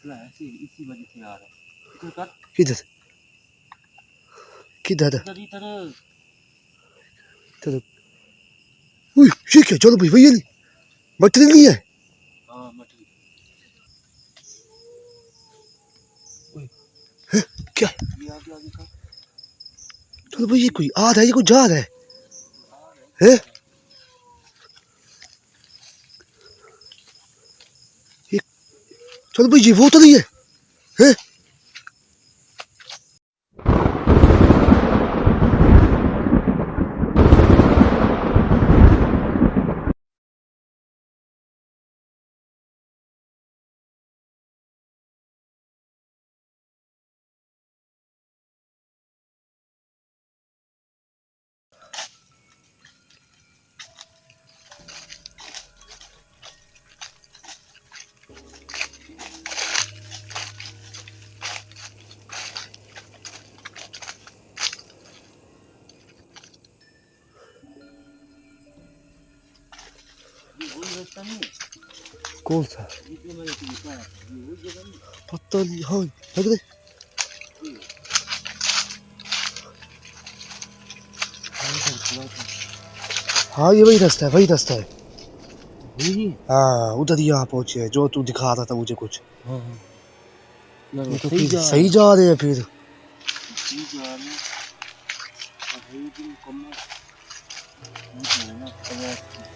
ऐसे इसी वजह से आ रहा है। इधर कर, किधर किधर इधर इधर। इधर। उई ये क्या? चलो भाई भैया मटरी नहीं है। हाँ मछली। क्या ये आगे आगे कर। चलो भाई ये कोई आ रहा है, ये कोई जा रहा है? ये चलो भाई ये वो तो नहीं है? ये वही रास्ता नहीं है। कौन सा? ये जो मैंने तुझे कहा था, ये वही जगह नहीं है। पता नहीं। हाँ लग रहा है। हाँ ये वही रास्ता है, वही रास्ता है। हाँ उधर यहाँ पहुंचे हैं जो तू दिखा रहा था मुझे कुछ। हाँ हाँ यार ये तो सही फिर जा सही जा रहे हैं फिर। सही जा रहे हैं। और ये भी मुकम्मल नहीं है ना प्रयास की।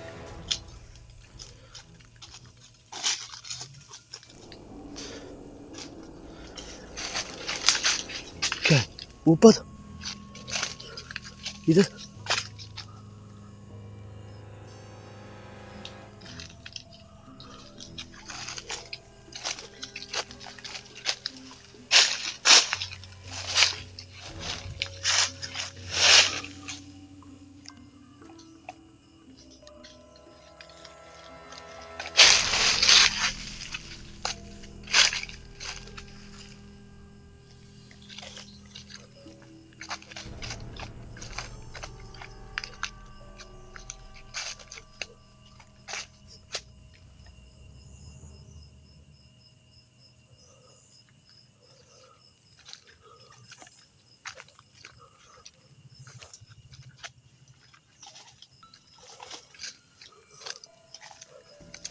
क्या है? ऊपर इधर।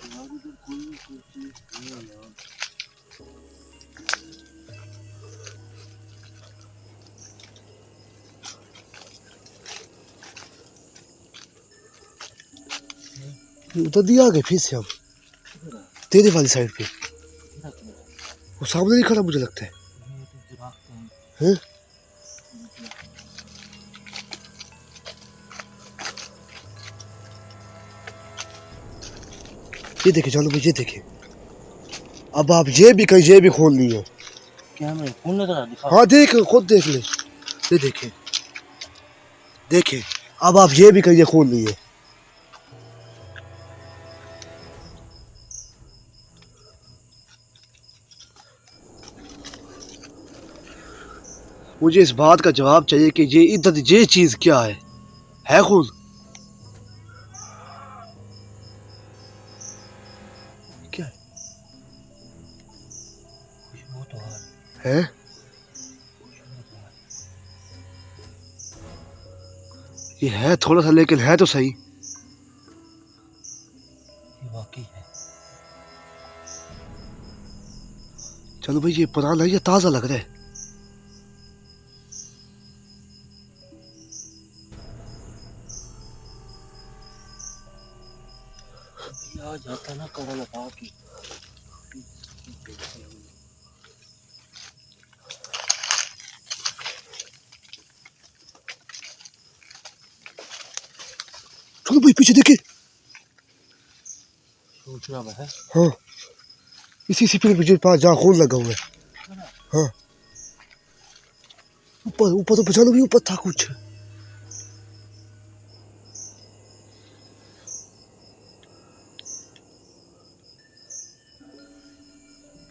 यार इधर कोई चीज नहीं है यार। उधर दिया आगे फिर से हम किधर है? तेरे वाली साइड पे। किधर किधर है? वो सामने नहीं खड़ा मुझे लगता है। ये तो दिखाते हैं। हैं? ये देखे चलो भाई ये देखे। अब आप ये भी कहीं ये भी खोल ली है। कैमरे कौन नजर आ दिखा। हाँ देख खुद देख ले। ये देखे देखे। अब आप ये भी कहीं ये खोल ली है। मुझे इस बात का जवाब चाहिए कि ये इधर ये चीज क्या है खून? क्या खुशबू तो आ रही है? खुशबू तो आ रही। ये है थोड़ा सा लेकिन है तो सही। ये वाकई है। चलो भाई ये पुराना है या ताजा लग रहा है? अभी आ जाता ना कड़ा लगा के। चलो भाई पीछे देखे। सोच रहा है। हाँ इसी पेड़ पे पास जहाँ खून लगा हुआ है। हाँ ऊपर ऊपर तो बचा लो भी, ऊपर था कुछ।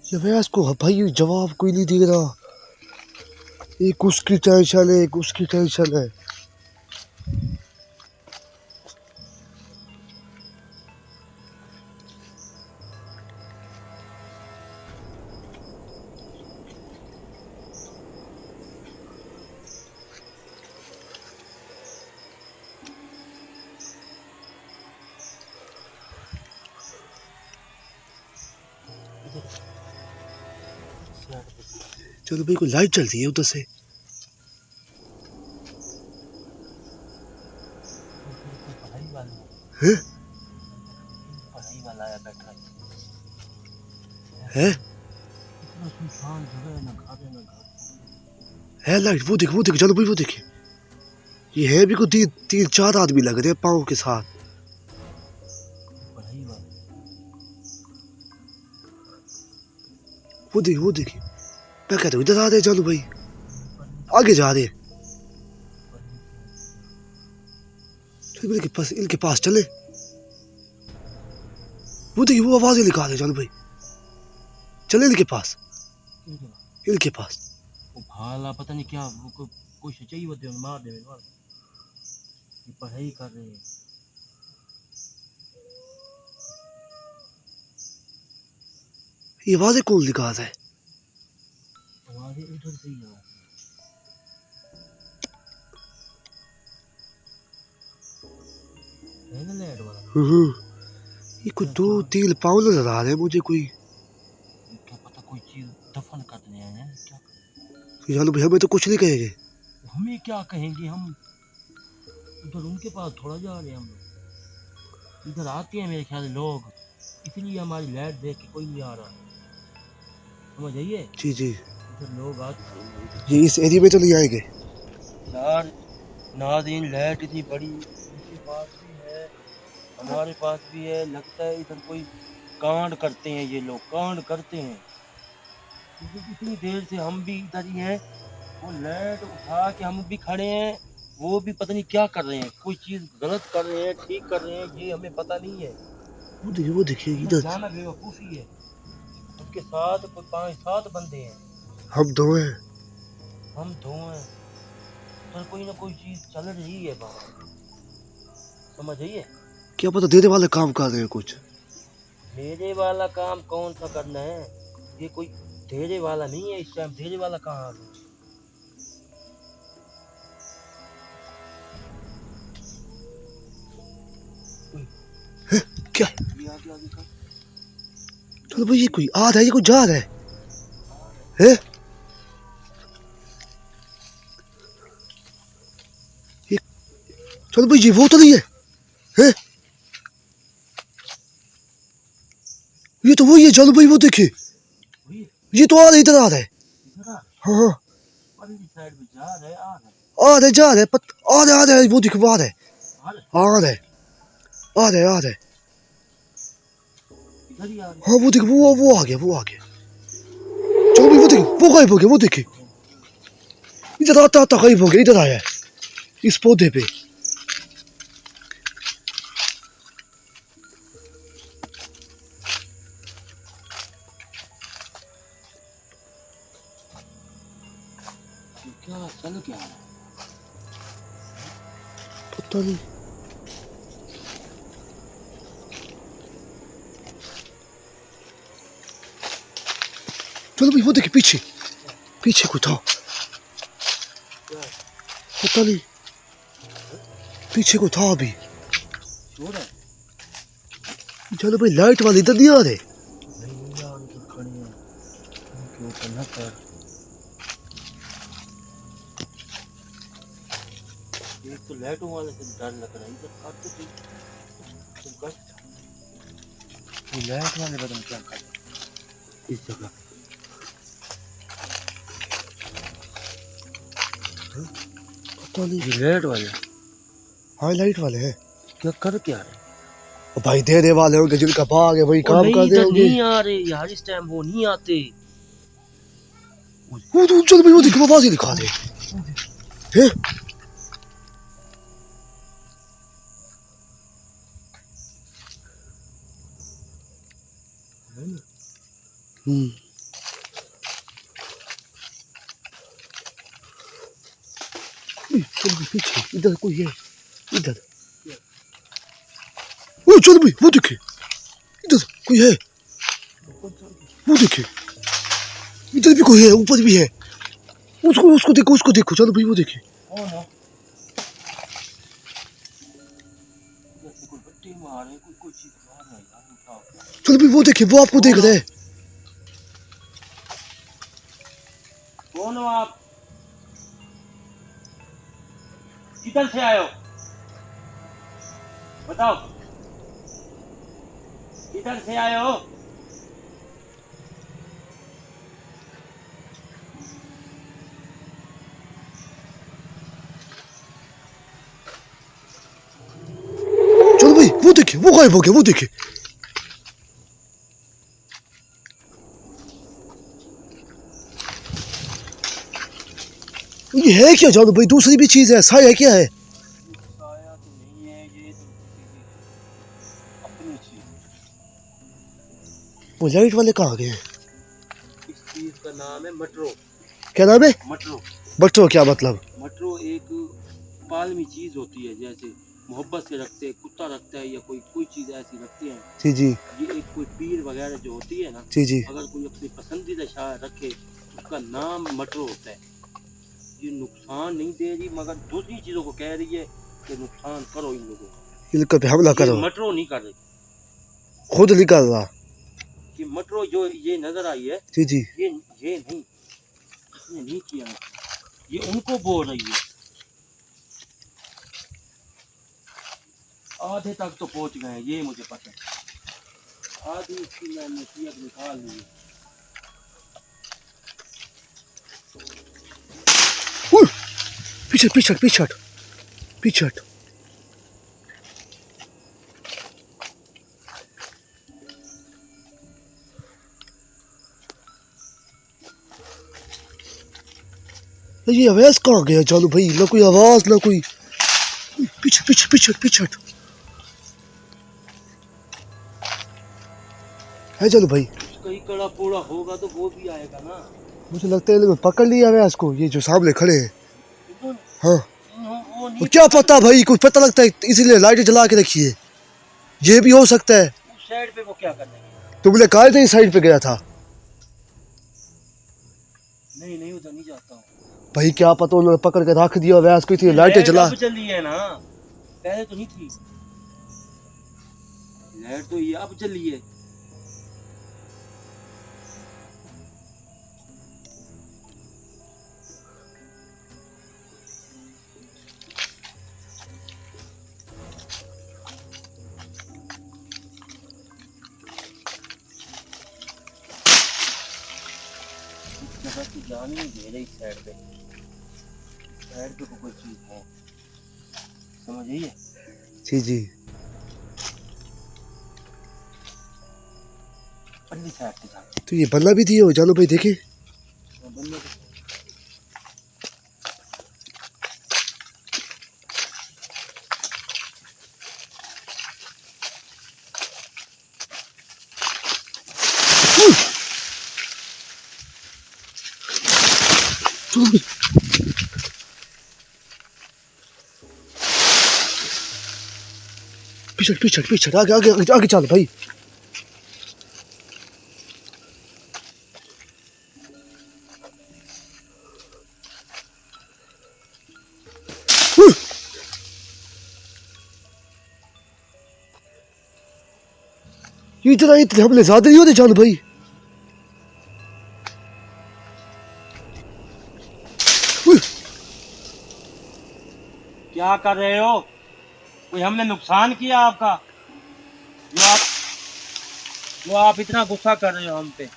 ये भैंस को भाई जवाब कोई नहीं दे रहा। एक उसकी टेंशन है, एक उसकी टेंशन है। चलो भाई, कोई लाइट चलती है उधर से। हैं? पढ़ाई वाला आया बैठा है? इतना सुनसान जगह है, ना घर है ना घर। है लाइट, वो देख, चलो भाई वो देखे। ये है भी को 3-4 आदमी लग रहे हैं पाँव के साथ। पढ़ाई वाला वो देखिए, मैं कहता हूँ इधर आ रहे, चलो भाई आगे जा रहे हैं। चलो इनके पास चले। वो देखिए, वो आवाजें निकाल रहे, चलो भाई चले इनके पास। वो भाला पता नहीं क्या, वो कोई सच्चाई होती है, मार दे मेरे वाला। ये पढ़ाई कर रहे हैं। ये आवाजें कौन निकाल रहा है? आवाजें इधर से ही आ रही है ना लाइट वाला। ये कोई 2-3 पाँव नजर आ रहे हैं मुझे। कोई क्या पता कोई चीज दफन करने आए हैं क्या। चलो भाई, हमें तो कुछ नहीं कहेंगे। हमें क्या कहेंगे, हम उधर उनके पास थोड़ा जा रहे हैं। हम लोग इधर आते हैं मेरे ख्याल लोग, इसलिए हमारी लाइट देख के कोई नहीं आ रहा। समझ आइए। जी इधर लोग आते हैं। ये इस एरिया में तो नहीं आएंगे यार नाज़रीन, लाइट इतनी बड़ी उनके पास भी है, हमारे पास भी है। लगता है इधर कोई कांड करते हैं, ये लोग कांड करते हैं। क्योंकि इतनी देर से हम भी इधर ही हैं, वो लाइट उठा के हम भी खड़े हैं, वो भी पता नहीं क्या कर रहे हैं। कोई चीज गलत कर रहे हैं, ठीक कर रहे हैं, ये हमें पता नहीं है। वो देखिए इधर। जाना बेवकूफ़ी है। उनके साथ कोई 5-7 बंदे हैं, हम 2 हैं। हम 2 हैं। उधर कोई ना कोई चीज चल रही है बाहर। समझ आइए। क्या पता देने वाले काम कर रहे हैं कुछ। धेरे वाला काम कौन सा करना है, ये कोई धेरे वाला नहीं है। इस टाइम धेरे वाला कहाँ आ गया। क्या ये आगे का। चलो भाई, ये कोई आ रहा है, ये कोई जा रहा है? ये चलो भाई, ये वो तो नहीं है? ये तो वही है, चलो भाई वो देखिए। ये तो आ रहा है, इधर आ रहा है। हाँ साइड में जा रहे, आ रहे, आ रहा है, जा रहा है, आ रहा है, वो देखो आ रहा है, इधर ही आ रहे। हाँ वो देखो, वो आ गया। चलो भाई वो देखो, वो गायब हो गया, वो देखिए। इधर आता गायब हो गया, इधर आया है इस पौधे पे। क्या चल क्या रहा है, पता नहीं। चलो भाई वो देखिए, पीछे कोई था, पता नहीं पीछे को था अभी। चलो भाई, लाइट वाले इधर नहीं आ रहे। नहीं यार, उधर खड़े हैं, उनके ऊपर न कर। एक तो लाइटों वाले से डर लग रहा है, इधर कर तो ठीक, तुम कर। ये लाइट वाले बदन क्या कर इस जगह। पता नहीं। ये लाइट वाले, हाँ लाइट वाले हैं। क्या कर क्या रहे। भाई देने वाले होंगे, जिनका भाग है वही काम कर रहे होंगे। नहीं आ रहे यार, इस टाइम वो नहीं आते। चलो भाई वो देखो, आवाज ही दिखा दे। चलो भाई पीछे, इधर कोई है, इधर। ओ चलो भाई वो देखे, इधर कोई है, वो देखे, इधर भी कोई है, ऊपर भी है। उसको देखो, चलो भाई वो देखे। चलो भाई वो देखे, वो आपको देख रहा है। कौन हो आप? किधर से आए हो? बताओ, किधर से आए हो? चलो भाई वो देखिए, वो गायब हो गया, वो देखिए। ये है क्या जानो भाई? दूसरी भी चीज है, साया है, क्या है? साया तो नहीं है, ये तो किसी की अपनी चीज वो लाइट वाले कहाँ गए? है। इस चीज का नाम है मटरो। क्या नाम है? मटरो। बच्चों क्या मतलब? मटरो एक पालमी चीज होती है, जैसे मोहब्बत से रखते हैं, कुत्ता रखता है या कोई कोई चीज ऐसी रखते हैं। जी जी ये एक कोई पीर वगैरह जो होती है ना, जी जी। अगर कोई अपनी पसंदीदा शायर रखे, उसका नाम मटरो होता है। ये नुकसान नहीं दे रही, मगर दूसरी चीजों को कह रही है कि नुकसान करो इन लोगों का। इनका पे हमला ये करो। मटरो नहीं कर रही। खुद निकल रहा। कि मटरो जो ये नजर आई है, जी जी। ये नहीं, इसने नहीं किया है। ये उनको बोल रही है। आधे तक तो पहुंच गए हैं, ये मुझे पता है। आधी इसकी मैंने नसीहत निकाल ली है। उह, पीछे पीछे पीछे हट, पीछे हट। ये आवाज कहाँ गया जानो भाई? ना कोई आवाज ना कोई। पीछे पीछे पीछे पीछे हट। है जानो भाई? कहीं कड़ा पोड़ा होगा तो वो भी आएगा ना। मुझे लगता है इन्होंने पकड़ लिया आवाज को, ये जो सामने खड़े हैं। इन्होंने हाँ। वो वो नहीं क्या पकड़। पता भाई, कुछ पता लगता है, इसीलिए लाइट जला के रखी है। ये भी हो सकता है। उस साइड पे वो क्या करने गए? तुमने कहा था इस साइड पे गया था। नहीं नहीं, उधर नहीं जाता हूँ। भाई क्या पता उन्होंने पकड़ के रख दिया आवाज को, इतनी ये लाइटें लाइट जला। अब चली है ना, पहले तो नहीं थी। लाइट तो ये अब चली है। इस जगह की जान ही नहीं दे रही। इस साइड पे, साइड पे कोई चीज है, समझ आई है? जी जी। पल्ली साइड पे जाते तो ये बल्ला भी दिए हो जानो भाई, देखे। हैं। बंदे को चलो भाई, पीछे पीछे पीछे, आगे आगे आगे, आगे चल भाई। उह, ये इतने हमले ज्यादा नहीं होते जानो भाई। उह, क्या कर रहे हो? कोई हमने नुकसान किया आपका? जो आप जो आप इतना गुस्सा कर रहे हो हम पे?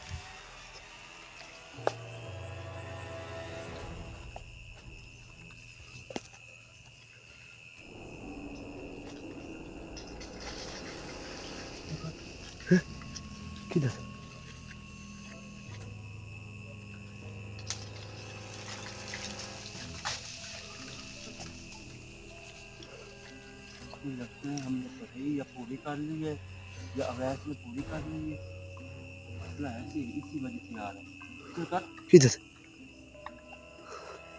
किधर? मुझे लगता है हमने पढ़ाई या पूरी कर ली है, या अवैध में पूरी कर ली है। मसला है कि इसी वजह से आ रहा है। इधर कर, किधर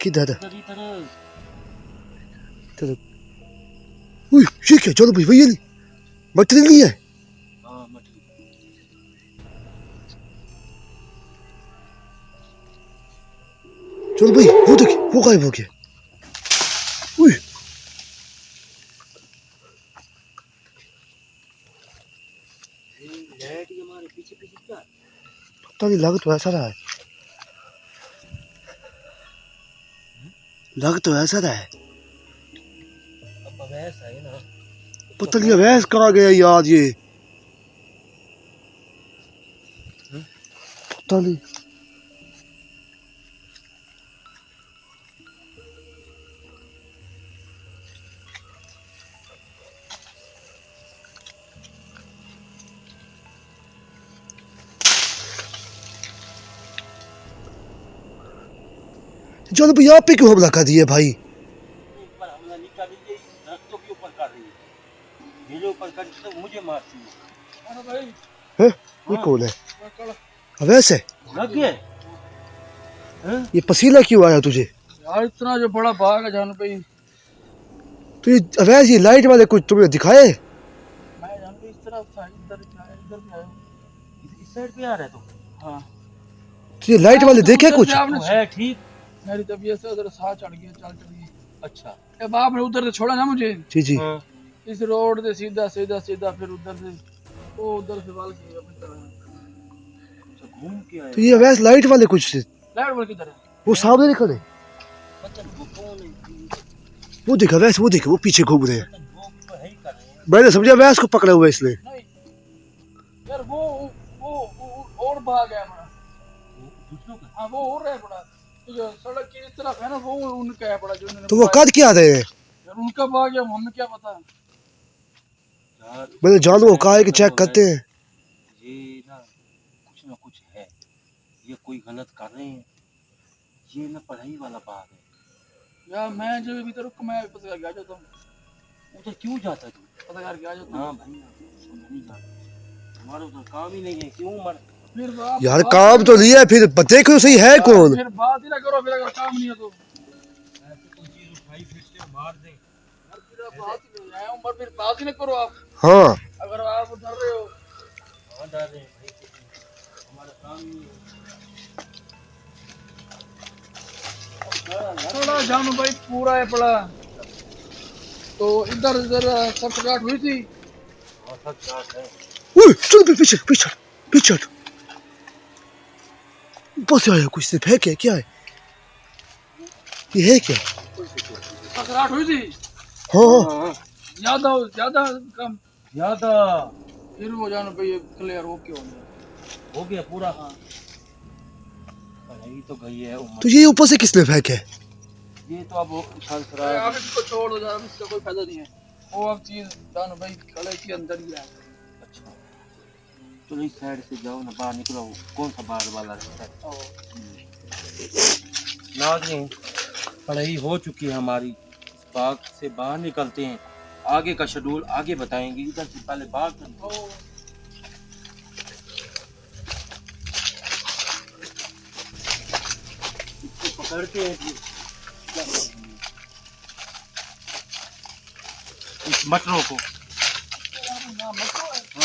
किधर? इधर इधर। इधर। उह, ये क्या जानो भाई? भाई ये मटेरियल नहीं है। हाँ मछली। चलो भाई वो देखिए, वो गायब हो गया। उह, लाइट ये हमारे पीछे पीछे क्या है? पता नहीं, लग तो ऐसा रहा है। लग तो ऐसा रहा है। अब अवैस है ना, पता नहीं अवैस कहाँ गया यार ये, पता नहीं। चलो भाई यहाँ पे क्यों हमला कर दिया भाई? ऊपर हमला नहीं कर रही है, दरख्तों के ऊपर कर रही है, मेरे ऊपर कर तो मुझे मारती है। अरे भाई है ये कौन है? अवैस है? लग गया हैं? ये पसीना क्यों आया तुझे? यार इतना जो बड़ा बाग है जान भाई, तो ये अवैस ये लाइट वाले कुछ तुम्हें दिखाए? मैं जान भाई इस तरफ था, इधर भी आया इस साइड पे आ रहा है तो हाँ तो ये लाइट वाले देखे कुछ? वो है ठीक। मेरी तबीयत से उधर साह चढ़ गया, चल चढ़ गई। अच्छा जब आपने उधर से छोड़ा ना मुझे, जी जी। हाँ। इस रोड से सीधा सीधा सीधा फिर उधर से वो उधर से वाल की अपनी तरह। अच्छा, घूम के आए। तो ये अवैस लाइट वाले कुछ लाइट वाल किधर है? वो सामने नहीं खड़े? पता नहीं वो कौन है, वो देख अवैस, वो देख वो पीछे घूम रहे हैं। पता नहीं वो तो है ही कर रहे हैं। मैंने समझा अवैस को पकड़ा हुआ है इसने। नहीं यार वो और भाग है बड़ा। वो दूसरों का हाँ वो और है बड़ा, तो जो सड़क की इस तरफ है ना वो उनका है बड़ा, जो उन्होंने तो वो कर क्या रहे हैं? यार उनका भाग है, हमें क्या पता। यार, मैंने जानू को कहा है कि चेक करते हैं। ये ना कुछ है, ये कोई गलत कर रहे हैं, ये ना पढ़ाई वाला बात है। यार मैं जो भीतर रुक, मैं पता करके आ जाता हूँ, उधर क्यों जाता है तू? पता करके आ जाता हूँ। हाँ भाई नहीं जाता, हमारा उधर काम ही नहीं है, क्यों मर। फिर बात यार काम तो लिया है, फिर देखो सही है कौन? फिर बात ही ना करो, फिर अगर काम नहीं है तो ऐसे कोई चीज उठाई फिर से मार दे। यार फिर आप बात ही नहीं आया हूँ, पर फिर बात ही ना करो आप, हाँ अगर आप डर रहे हो। हाँ डर रहे हैं भाई, हमारा काम ही नहीं है। थोड़ा जानो भाई पूरा है पड़ा, तो इधर इधर सरसगाट हुई थी। हाँ सब चाट है। ओए चल पीछे पीछे पीछे। ऊपर से आया कुछ से फेंक है, क्या है ये, है क्या? सरसगाट हुई थी, हाँ हाँ हाँ ज्यादा कम, ज्यादा फिर वो जानो भाई क्लियर हो क्यों हो गया पूरा। हाँ पढ़ाई तो गई है उम्र। तो ये ऊपर से किसने फेंक है? ये तो अब उछाल है। रहा आप है। इसको छोड़ दो, अब इसका कोई फायदा नहीं है, वो अब चीज जानो भाई कले के अंदर ही है। अच्छा चलो इस साइड से जाओ ना, बाहर निकलो, कौन सा बाहर वाला रास्ता है। नाज़रीन पढ़ाई हो चुकी है हमारी, बाग से बाहर निकलते हैं, आगे का शेड्यूल आगे बताएंगे। इधर से पहले बाग इसको पकड़ते हैं जी। इस मटरों को, हाँ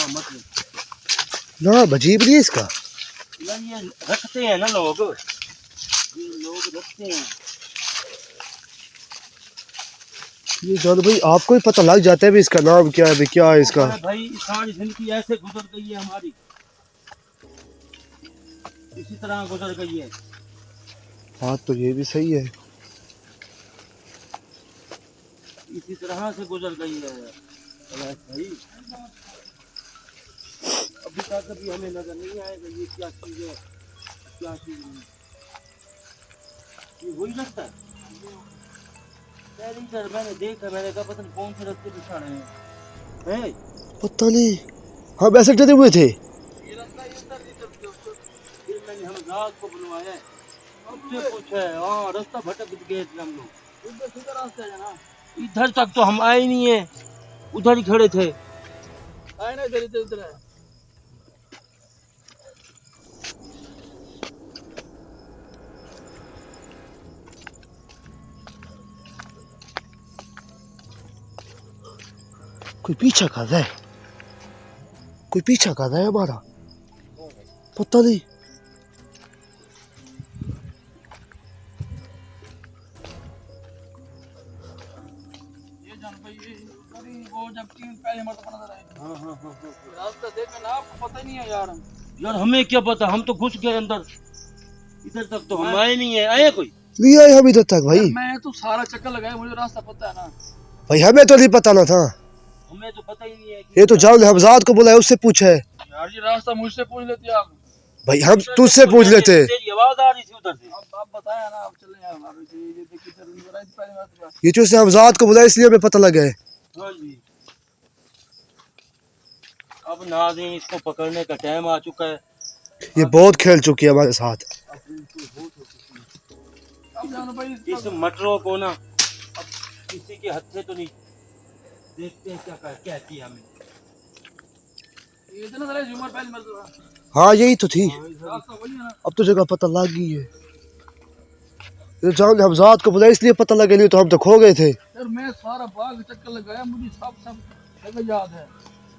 मटर ना अजीब नहीं है इसका। यार ये रखते हैं ना लोग, ये लोग रखते हैं। ये जान भाई आपको ही पता लग जाता है भी इसका नाम क्या है, भी क्या है इसका। भाई सारी जिंदगी ऐसे गुजर गई है हमारी, इसी तरह गुजर गई है। बात तो ये भी सही है। इसी तरह से गुजर गई है। भाई अभी तक कभी हमें नजर नहीं आएगा ये क्या चीज है, क्या चीज नहीं। ये वही लगता है पहली बार मैंने देखा, मैंने कहा पता नहीं कौन से रास्ते पे चढ़े हैं। पता नहीं, हम ऐसे डरे हुए थे। फिर मैंने हम रात को बुलवाया है, उससे पूछा है, हाँ रास्ता भटक गए थे हम लोग, उधर सीधा रास्ता है ना, इधर तक तो हम आए नहीं है, उधर ही खड़े थे। आए ना इधर इधर इधर है। कोई पीछा कर रहा है, कोई पीछा कर रहा है हमारा, पता नहीं। ये जान भाई ये पूरी वो जब टीम पहले मरतबा नजर आई, हाँ हाँ हाँ हाँ रास्ता देखा ना, आपको पता ही नहीं है यार। यार हमें क्या पता, हम तो घुस गए अंदर, इधर तक तो हम आए नहीं है। आए कोई नहीं आए हम इधर तक भाई। मैं तो सारा चक्कर लगाया, मुझे रास्ता पता है ना। भाई हमें तो नहीं पता ना था, हमें तो पता ही नहीं है कि ये तो जान हमजाद को बुलाया उससे पूछे। यार ये रास्ता मुझसे पूछ लेती आप। भाई हम तुझसे पूछ लेते। तेरी आवाज आ रही थी उधर से। अब आप बताया ना, अब चले यार हमारे से ये देखिए इधर नजर आई थी पहली बात तो। ये जो उसने हमजाद को बुलाया इसलिए हमें पता लगा है। हाँ जी। अब नाज़रीन इसको पकड़ने का टाइम आ चुका है। ये बहुत खेल चुकी है हमारे साथ। अब बिल्कुल हो चुकी है। अब जानो भाई इस मटरों को ना अब किसी के हत्थे तो नहीं, देखते हैं क्या कहती है हमें। ये इतना सारे झूमर पहली मरतबा। हाँ यही तो थी, रास्ता वही है ना। अब तो जगह पता लग गई है। ये जान हमजाद को बुलाया इसलिए पता लगे, नहीं तो हम तो खो गए थे। यार मैं सारा बाग चक्कर लगाया, मुझे सब जगह याद है।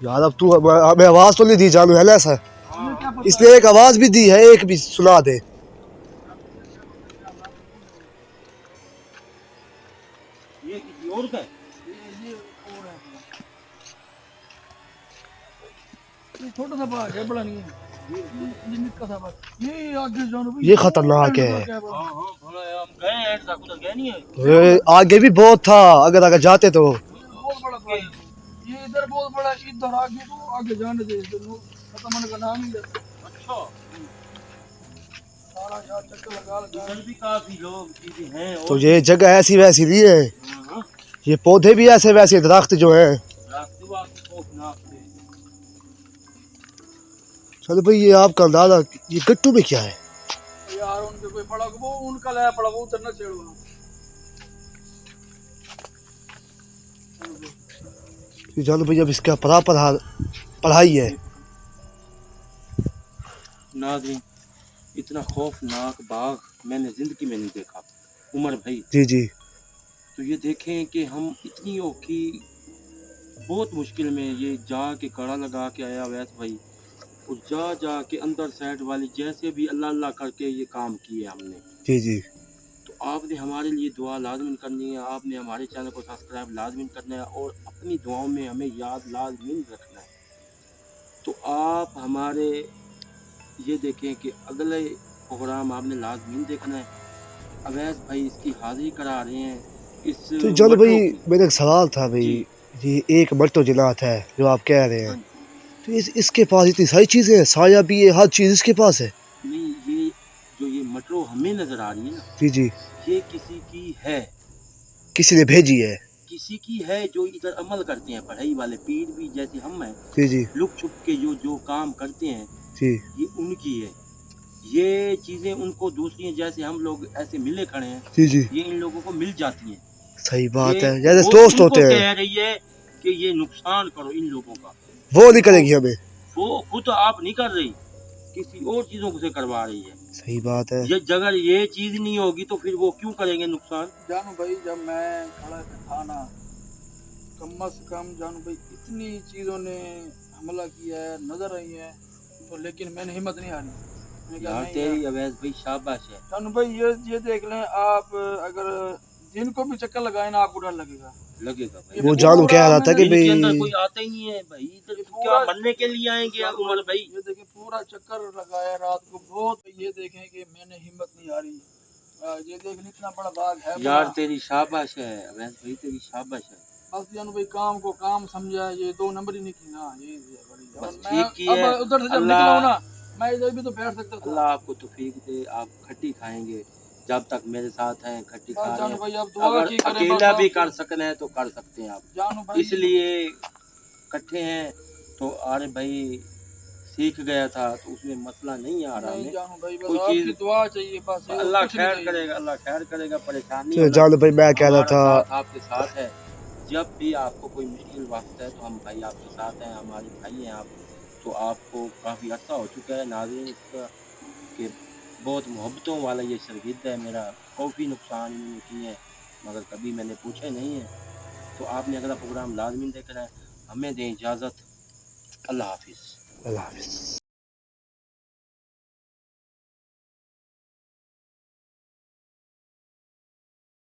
यार अब तू हमें आवाज तो नहीं दी जानू है ना सर, मुझे क्या पता इसलिए एक आवाज भी दी है, एक भी सुना दे। ये किसी और का है। ये और है। ये छोटा सा बाग है, बड़ा नहीं है। ये निक्का सा बाग। ये आगे जानो भाई, ये खतरनाक है। हाँ हाँ बड़ा है, हम गए हैं ऐसा उधर गए नहीं है। ये आगे भी बहुत था, अगर अगर जाते तो। बहुत बड़ा बाग है। ये इधर बहुत बड़ा, इधर आगे तो आगे जाने दे, इधर खत्म होने का नाम ही है। अच्छा सारा यहाँ चक्कर लगा इधर भी काफी लोग चीजें हैं तो और ये जगह ऐसी वैसी नहीं है, हाँ, ये पौधे भी ऐसे वैसे दरख्त जो हैं। रास्ते वास्ते खौफनाक थे। चलो भाई ये आपका अंदाजा, ये गट्टू में क्या है? यार उनके कोई पड़ा, वो उनका लाया पड़ा, वो उतरना छेड़ो। ये जानो भाई अब इसका पढ़ाई है। नाज़रीन इतना खौफनाक बाग मैंने जिंदगी में नहीं देखा उमर भाई। जी जी तो ये देखें कि हम इतनी औखी बहुत मुश्किल में ये जा के कड़ा लगा के आया वैस भाई, और जा के अंदर साइड वाली जैसे भी अल्लाह अल्लाह करके ये काम किए हमने। जी जी तो आपने हमारे लिए दुआ लाजमी करनी है, आपने हमारे चैनल को सब्सक्राइब लाजमी करना है और अपनी दुआओं में हमें याद लाजमी रखना है। तो आप हमारे ये देखें कि अगले प्रोग्राम आपने लाजमी देखना है। अवैस भाई इसकी हाजिरी करा रहे हैं इस तो जानो भाई मटरों की। मेरा एक सवाल था भाई, जी ये एक मट्टो जिनात है जो आप कह रहे हाँ हैं, तो इसके पास इतनी सारी चीजें हैं, साया भी है, हर चीज इसके पास है। नहीं, ये जो ये मटरो हमें नजर आ रही है ना, जी जी ये किसी की है, किसी ने भेजी है। किसी की है जो इधर अमल करते हैं, पढ़ाई वाले पीर भी जैसे हम हैं, जी जी लुक छुप के जो जो काम करते हैं जी ये उनकी है। ये चीज़ें उनको दूसरी हैं, जैसे हम लोग ऐसे मिले खड़े हैं, जी जी ये इन लोगों को मिल जाती हैं। सही बात ये है, जैसे वो दोस्त उनको होते हैं कह रही है कि ये नुकसान करो इन लोगों का, वो नहीं करेगी हमें। वो खुद आप नहीं कर रही, किसी और चीज़ों से करवा रही है। सही बात है। ये अगर ये चीज़ नहीं होगी तो फिर वो क्यों करेंगे नुकसान। जानू भाई जब मैं खड़ा था ना, कम से कम जानू भाई इतनी चीज़ों ने हमला किया है, नजर आई है, तो लेकिन मैंने हिम्मत नहीं हारी। मैंने कहा यार नहीं तेरी यार। अवैस भाई शाबाश है। जानू भाई ये देख लें आप, अगर जिनको भी चक्कर लगाए ना आपको डर लगेगा। लगेगा भाई। वो जानू कह रहा था कि इनके अंदर भाई कोई आता ही नहीं है भाई, इधर ये तो क्या पूरा- मरने के लिए आएंगे यार उमर भाई। ये देखें पूरा चक्कर लगाया रात को बहुत, ये देखें कि मैंने हिम्मत नहीं हारी। ये देख इतना बड़ा बाग है यार बड़ा। तेरी शाबाश है अवैस भाई, तेरी शाबाश है। बस जानू भाई काम को काम समझा, ये 2 नंबर ही नहीं की ना, ये बड़ी। बस और ठीक की मैं है। अब उधर से जब अल्लाह- निकला हूं ना, मैं इधर भी तो बैठ सकता था। अल्लाह आपको तौफीक दे, आप खट्टी खाएंगे जब तक मेरे साथ हैं, खट्टी खा बस रहे जानू हैं। भाई अब दुआ अगर की करें, बस अकेला भी आप कर सकना है तो कर सकते हैं आप, जानू भाई। इसलिए इकट्ठे हैं। तो अरे भाई सीख गया था तो उसमें मसला नहीं आ रहा नहीं हमें, जानू भाई बस कोई आपकी चीज़ दुआ चाहिए बस, और अल्लाह कुछ नहीं खैर चाहिए। करेगा, अल्लाह खैर करेगा। परेशानी तो जानू भाई मैं कह रहा हमारा था, साथ आपके साथ है। जब भी आपको कोई मुश्किल वक्त है तो हम भाई आपके साथ हैं, हमारे भाई हैं आप। तो आपको काफ़ी अर्सा हो चुका है नाज़रीन इसका कि बहुत मोहब्बतों वाला ये शरगिर्द है मेरा, काफ़ी नुकसान इन्होंने किए हैं मगर कभी मैंने पूछे नहीं है। तो आपने अगला प्रोग्राम लाजमी देखना है। हमें दें इजाज़त, अल्लाह हाफिज़। अल्लाह हाफिज़।